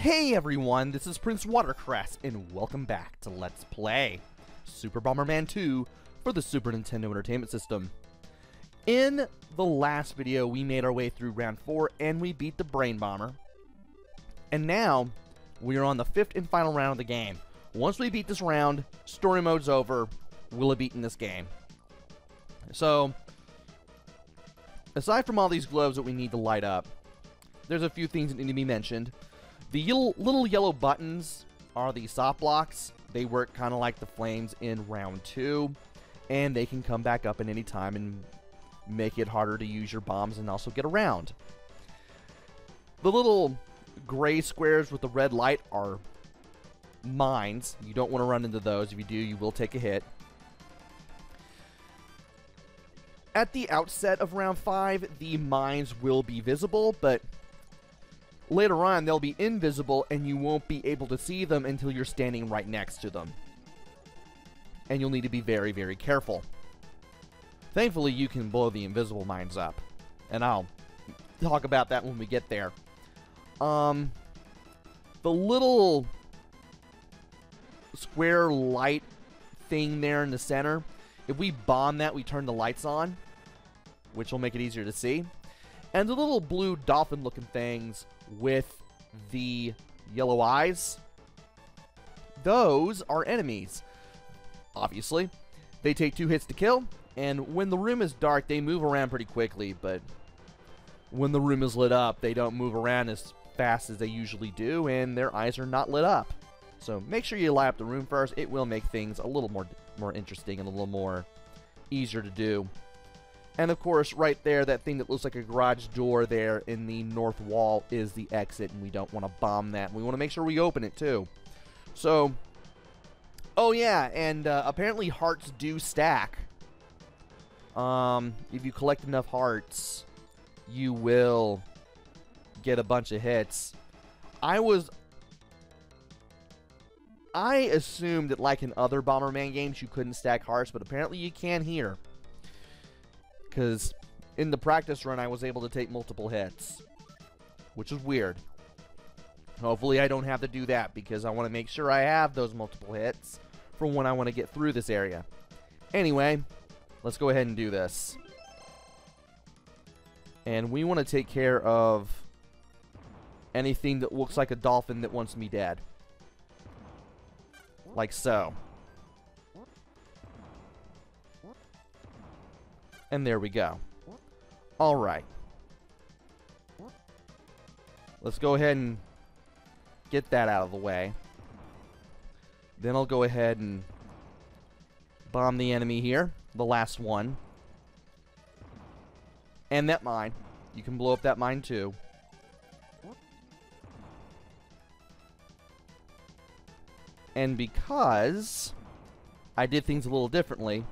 Hey everyone, this is PrinceWatercress, and welcome back to Let's Play Super Bomberman 2 for the Super Nintendo Entertainment System. In the last video, we made our way through round 4, and we beat the Brain Bomber. And now, we are on the 5th and final round of the game. Once we beat this round, story mode's over, we'll have beaten this game. So, aside from all these globes that we need to light up, there's a few things that need to be mentioned. The little yellow buttons are the soft blocks. They work kind of like the flames in round 2, and they can come back up at any time and make it harder to use your bombs and also get around. The little gray squares with the red light are mines. You don't want to run into those. If you do, you will take a hit. At the outset of round 5, the mines will be visible, but later on, they'll be invisible, and you won't be able to see them until you're standing right next to them. And you'll need to be very, very careful. Thankfully, you can blow the invisible mines up, and I'll talk about that when we get there. The little square light thing there in the center, if we bomb that, we turn the lights on, which will make it easier to see. And the little blue dolphin-looking things with the yellow eyes, those are enemies. Obviously, they take 2 hits to kill, and when the room is dark, they move around pretty quickly, but when the room is lit up, they don't move around as fast as they usually do, and their eyes are not lit up. So make sure you light up the room first. It will make things a little more interesting and a little more easier to do. And of course, right there, that thing that looks like a garage door there in the north wall is the exit, and we don't want to bomb that. We want to make sure we open it, too. So, oh yeah, and apparently hearts do stack. If you collect enough hearts, you will get a bunch of hits. I assumed that, like in other Bomberman games, you couldn't stack hearts, but apparently you can here. Because in the practice run, I was able to take multiple hits, which is weird. Hopefully I don't have to do that, because I want to make sure I have those multiple hits for when I want to get through this area. Anyway, let's go ahead and do this. And we want to take care of anything that looks like a dolphin that wants me dead. Like so. And there we go. Alright. Let's go ahead and get that out of the way. Then I'll go ahead and bomb the enemy here. The last one. And that mine. You can blow up that mine too. And because I did things a little differently,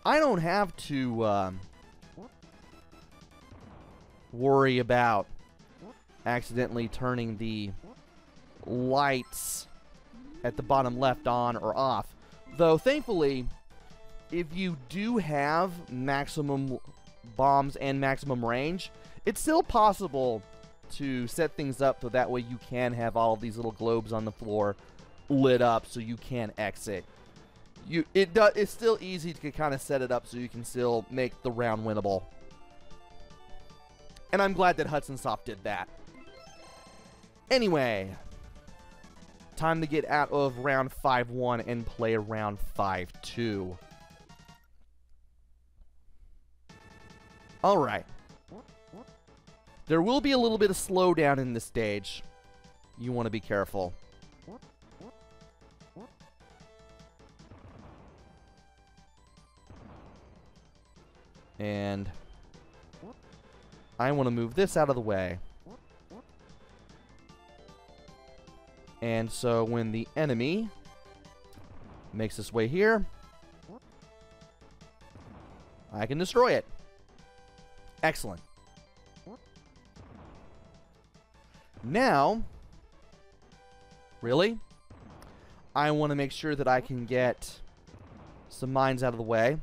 I don't have to worry about accidentally turning the lights at the bottom left on or off. Though, thankfully, if you do have maximum bombs and maximum range, it's still possible to set things up so that way you can have all of these little globes on the floor lit up so you can exit. It's still easy to kind of set it up so you can still make the round winnable. And I'm glad that Hudson Soft did that. Anyway, time to get out of round 5-1 and play round 5-2. Alright. There will be a little bit of slowdown in this stage. You want to be careful. And I want to move this out of the way. And so when the enemy makes its way here, I can destroy it. Excellent. Now, really, I want to make sure that I can get some mines out of the way.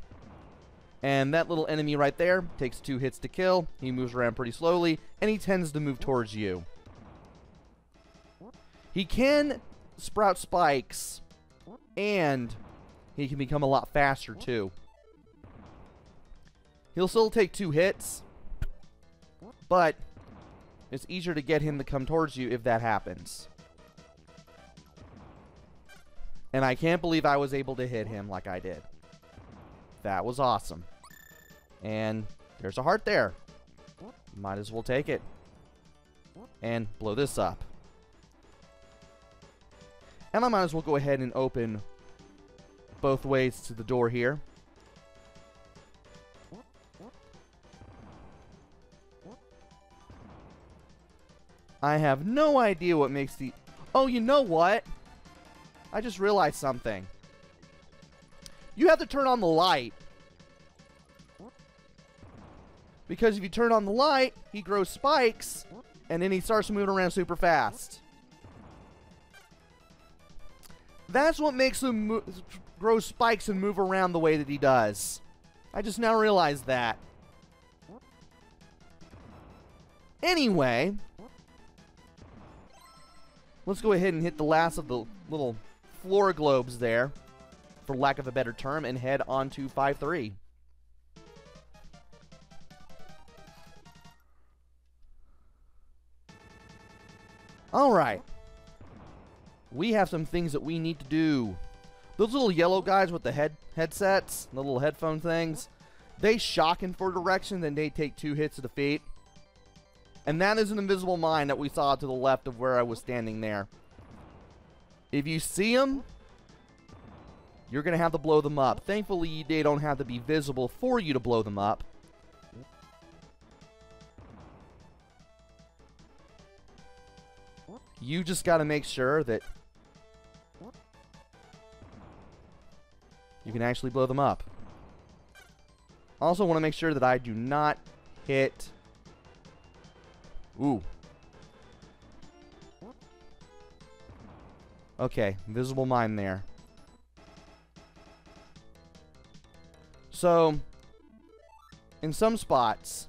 And that little enemy right there takes 2 hits to kill. He moves around pretty slowly, and he tends to move towards you. He can sprout spikes, and he can become a lot faster, too. He'll still take 2 hits, but it's easier to get him to come towards you if that happens. And I can't believe I was able to hit him like I did. That was awesome. And there's a heart there. Might as well take it. And blow this up. And I might as well go ahead and open both ways to the door here. I have no idea what makes the... Oh, you know what? I just realized something. You have to turn on the light. Because if you turn on the light, he grows spikes, and then he starts moving around super fast. That's what makes him grow spikes and move around the way that he does. I just now realized that. Anyway, let's go ahead and hit the last of the little floor globes there, for lack of a better term, and head on to 5-3. Alright. We have some things that we need to do. Those little yellow guys with the headsets, the little headphone things, they shock in 4 directions and they take 2 hits to the feet. And that is an invisible mine that we saw to the left of where I was standing there. If you see them, you're going to have to blow them up. Thankfully, they don't have to be visible for you to blow them up. You just got to make sure that you can actually blow them up. Also want to make sure that I do not hit... Ooh. Okay, invisible mine there. So, in some spots,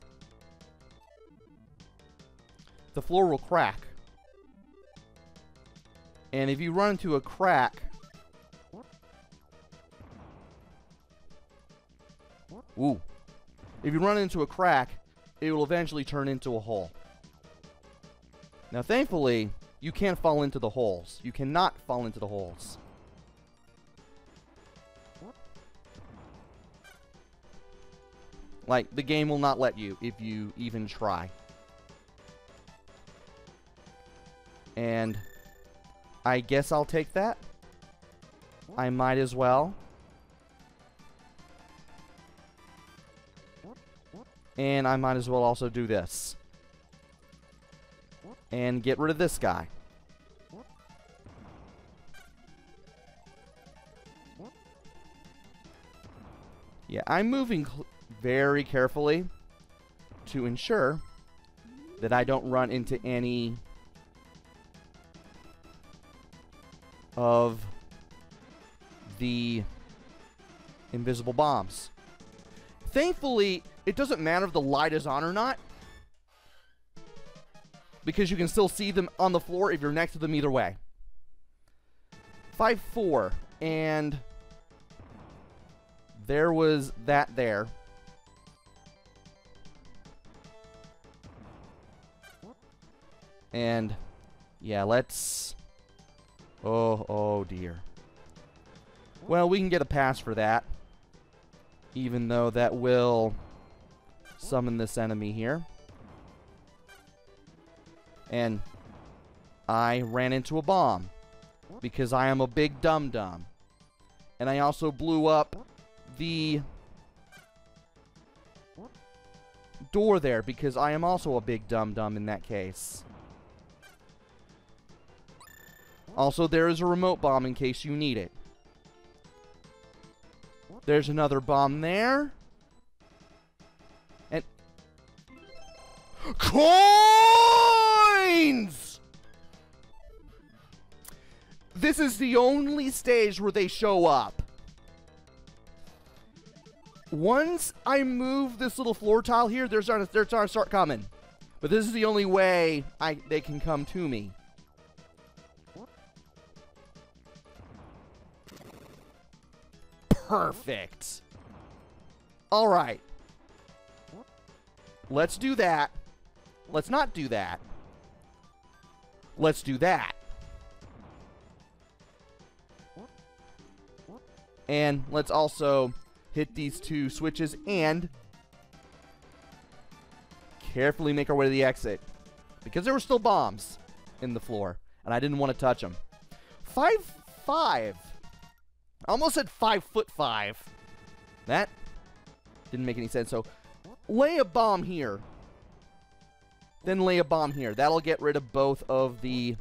the floor will crack. And if you run into a crack... Ooh. If you run into a crack, it will eventually turn into a hole. Now, thankfully, you can't fall into the holes. You cannot fall into the holes. Like, the game will not let you if you even try. And I guess I'll take that. I might as well. And I might as well also do this. And get rid of this guy. Yeah, I'm moving very carefully to ensure that I don't run into any of the invisible bombs. Thankfully, it doesn't matter if the light is on or not, because you can still see them on the floor if you're next to them either way. 5-4, and there was that there. And yeah, let's... Oh dear. Well, we can get a pass for that, even though that will summon this enemy here. And I ran into a bomb because I am a big dum-dum. And I also blew up the door there because I am also a big dum-dum in that case. Also, there is a remote bomb in case you need it. There's another bomb there. And... Coins! This is the only stage where they show up. Once I move this little floor tile here, they're starting to start coming. But this is the only way they can come to me. Perfect. All right. Let's do that. Let's not do that. Let's do that. And let's also hit these two switches and carefully make our way to the exit. Because there were still bombs in the floor, and I didn't want to touch them. 5'5". I almost said 5'5". That didn't make any sense. So lay a bomb here. Then lay a bomb here. That'll get rid of both of the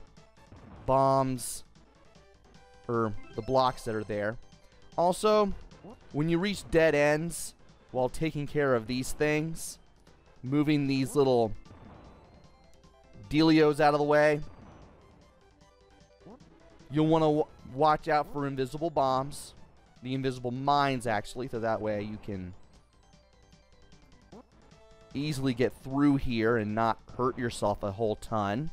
bombs, or the blocks that are there. Also, when you reach dead ends while taking care of these things, moving these little dealios out of the way, you'll want to watch out for invisible bombs. The invisible mines, actually, so that way you can easily get through here and not hurt yourself a whole ton.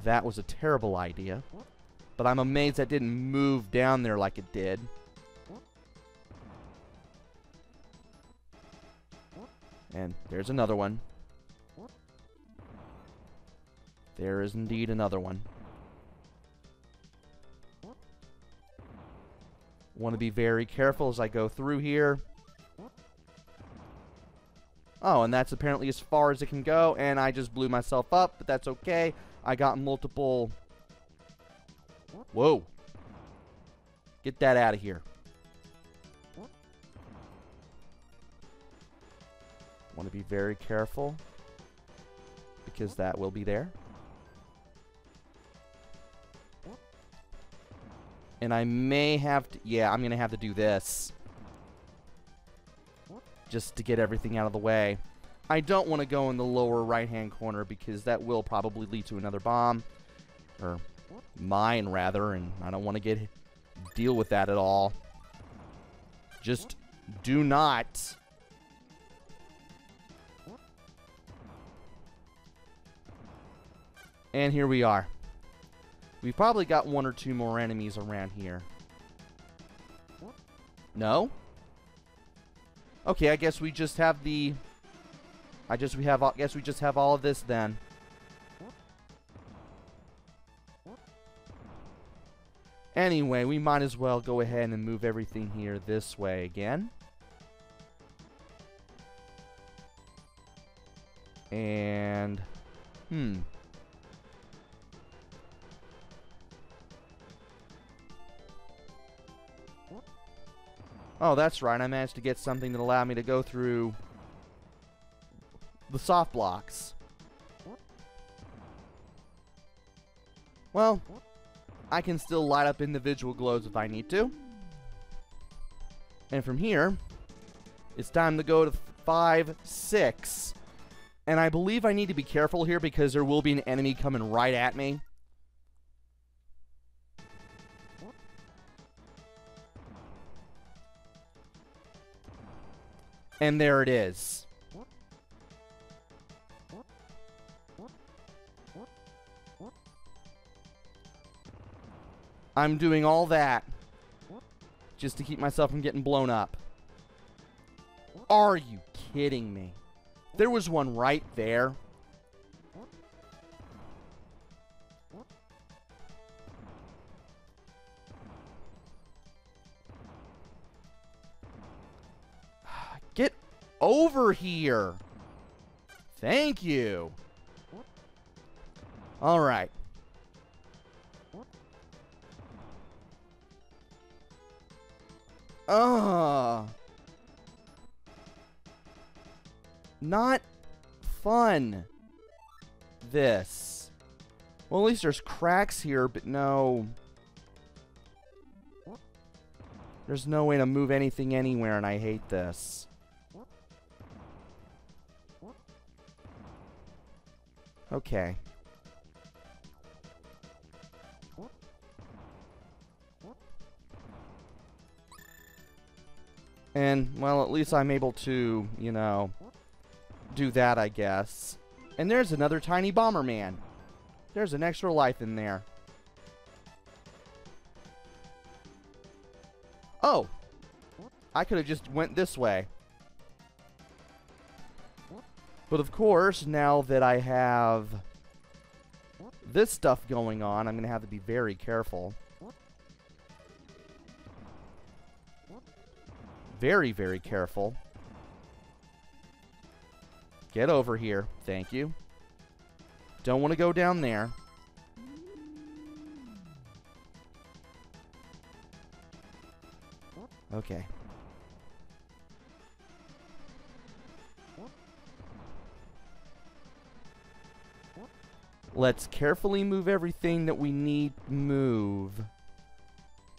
That was a terrible idea, but I'm amazed that didn't move down there like it did. And there's another one. There is indeed another one. Want to be very careful as I go through here. Oh, and that's apparently as far as it can go, and I just blew myself up, but that's okay. I got multiple... Whoa. Get that out of here. Want to be very careful, because that will be there. And I may have to... Yeah, I'm going to have to do this. Just to get everything out of the way. I don't want to go in the lower right-hand corner because that will probably lead to another bomb. Or mine, rather. And I don't want to deal with that at all. Just do not... And here we are. We've probably got one or two more enemies around here. No? Okay, I guess we just have the... I guess we just have all of this then. Anyway, we might as well go ahead and move everything here this way again. And... Oh, that's right. I managed to get something that allowed me to go through the soft blocks. Well, I can still light up individual glows if I need to. And from here, it's time to go to 5, 6. And I believe I need to be careful here because there will be an enemy coming right at me. And there it is. I'm doing all that just to keep myself from getting blown up. Are you kidding me? There was one right there. Get over here. Thank you. All right. Not fun. This. Well, at least there's cracks here, but no. There's no way to move anything anywhere, and I hate this. Okay. And, well, at least I'm able to, you know, do that, I guess. And there's another tiny Bomberman. There's an extra life in there. Oh! I could have just went this way. But of course, now that I have this stuff going on, I'm going to have to be very careful. Very, very careful. Get over here. Thank you. Don't want to go down there. Okay. Let's carefully move everything that we need to move.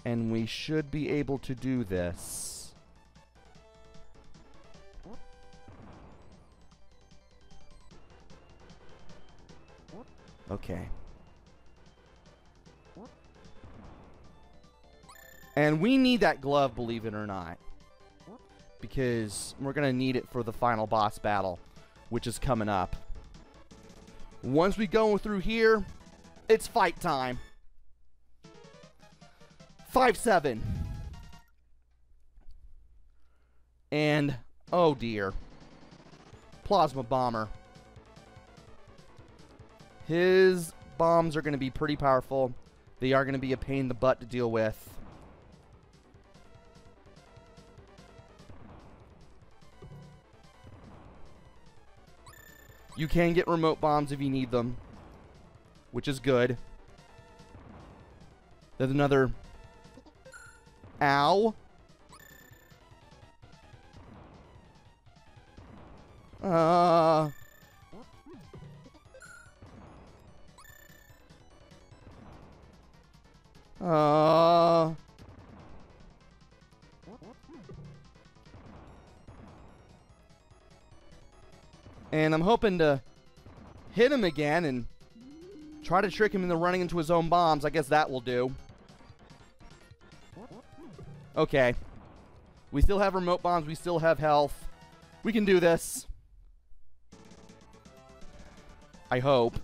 And we should be able to do this. Okay. And we need that glove, believe it or not. Because we're going to need it for the final boss battle, which is coming up. Once we go through here, it's fight time. 5-7. And, oh dear. Plasma Bomber. His bombs are going to be pretty powerful. They are going to be a pain in the butt to deal with. You can get remote bombs if you need them, which is good. There's another... Ow. And I'm hoping to hit him again and try to trick him into running into his own bombs. I guess that will do. Okay. We still have remote bombs. We still have health. We can do this. I hope.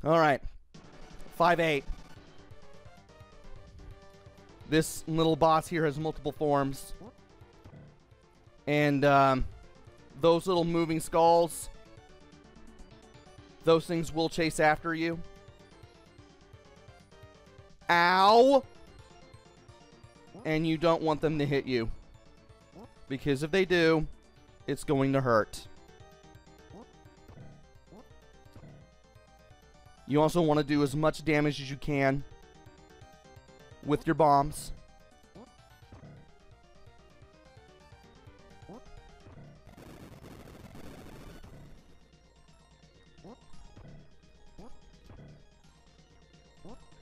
Alright. 5-8. This little boss here has multiple forms. And those little moving skulls, those things will chase after you. Ow! And you don't want them to hit you. Because if they do, it's going to hurt. You also want to do as much damage as you can with your bombs.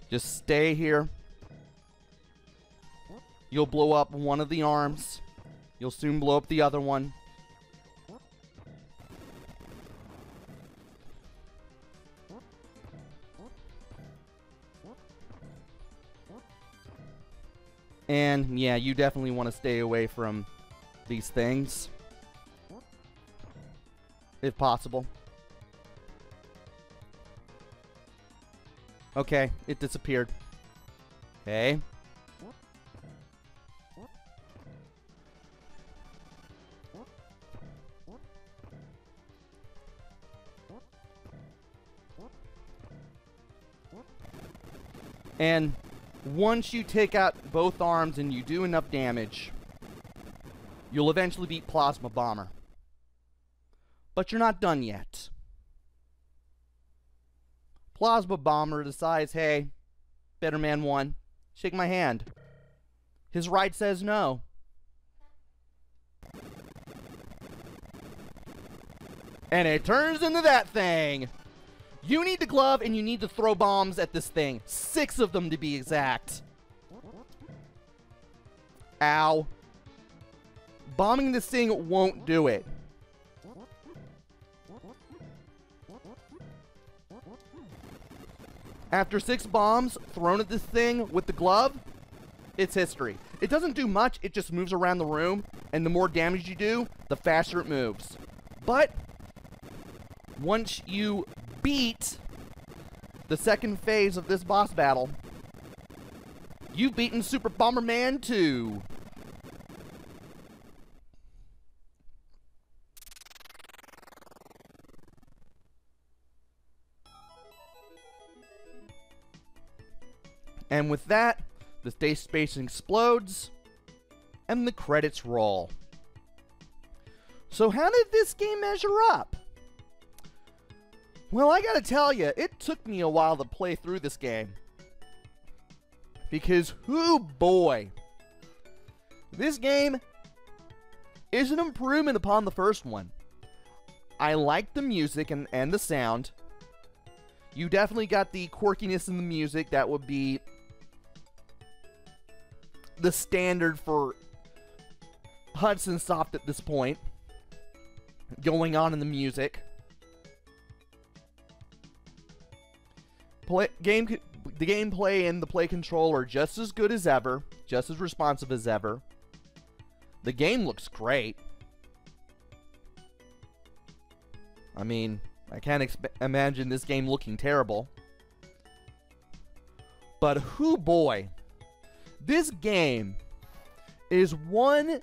Just stay here. You'll blow up one of the arms. You'll soon blow up the other one. And yeah, you definitely want to stay away from these things, if possible. Okay, it disappeared. Okay. And once you take out both arms and you do enough damage, you'll eventually beat Plasma Bomber. But you're not done yet. Plasma Bomber decides, hey, Better Man won. Shake my hand. His right says no. And it turns into that thing. You need the glove and you need to throw bombs at this thing. 6 of them to be exact. Ow. Bombing this thing won't do it. After 6 bombs thrown at this thing with the glove, it's history. It doesn't do much, it just moves around the room, and the more damage you do, the faster it moves. But once you beat the second phase of this boss battle, You've beaten Super Bomberman 2. And with that, the space explodes, and the credits roll. So how did this game measure up? Well, I gotta tell you, it took me a while to play through this game. Because, hoo boy, this game is an improvement upon the first one. I like the music and the sound. You definitely got the quirkiness in the music that would be the standard for Hudson Soft at this point going on in the music. The gameplay and the play control are just as good as ever, just as responsive as ever. The game looks great. I mean, I can't imagine this game looking terrible. But hoo boy, this game is 1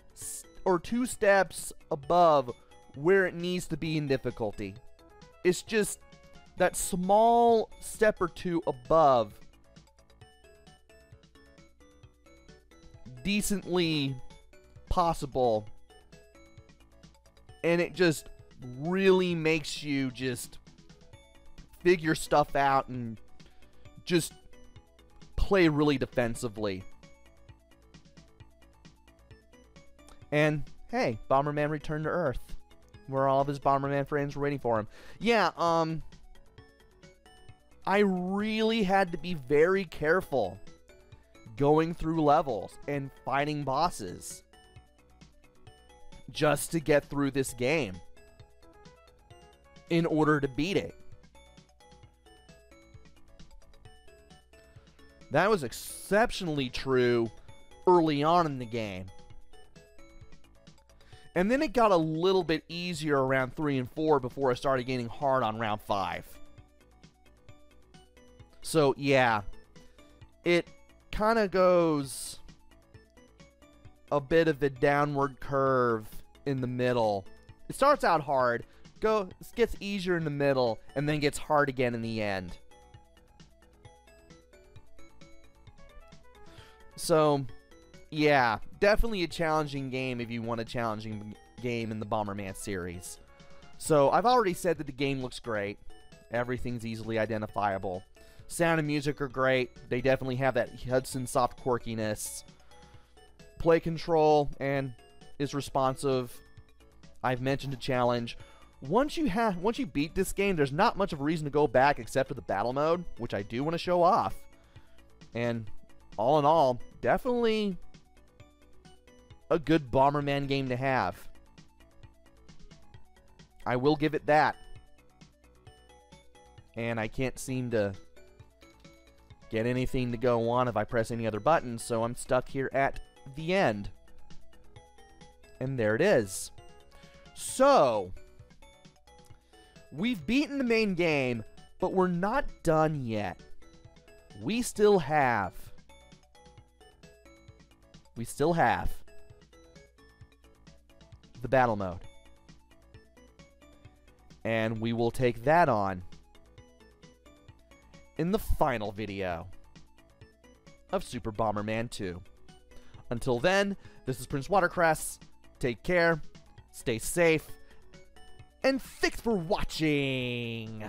or 2 steps above where it needs to be in difficulty. It's just that small step or two above decently possible, and it just really makes you just figure stuff out and just play really defensively. And hey, Bomberman returned to Earth, where all of his Bomberman friends were waiting for him. Yeah, I really had to be very careful going through levels and fighting bosses just to get through this game in order to beat it. That was exceptionally true early on in the game. And then it got a little bit easier around 3 and 4 before it started getting hard on round 5. So, yeah, it kind of goes a bit of a downward curve in the middle. It starts out hard, gets easier in the middle, and then gets hard again in the end. So, yeah, definitely a challenging game if you want a challenging game in the Bomberman series. So, I've already said that the game looks great. Everything's easily identifiable. Sound and music are great. They definitely have that Hudson Soft quirkiness. Play control and is responsive. I've mentioned a challenge. Once you beat this game, there's not much of a reason to go back except for the battle mode, which I do want to show off. And all in all, definitely a good Bomberman game to have. I will give it that. And I can't seem to get anything to go on if I press any other buttons, so I'm stuck here at the end. And there it is. So, we've beaten the main game, but we're not done yet. We still have the battle mode. And we will take that on in the final video of Super Bomberman 2. Until then, this is PrinceWatercress. Take care, stay safe, and thanks for watching!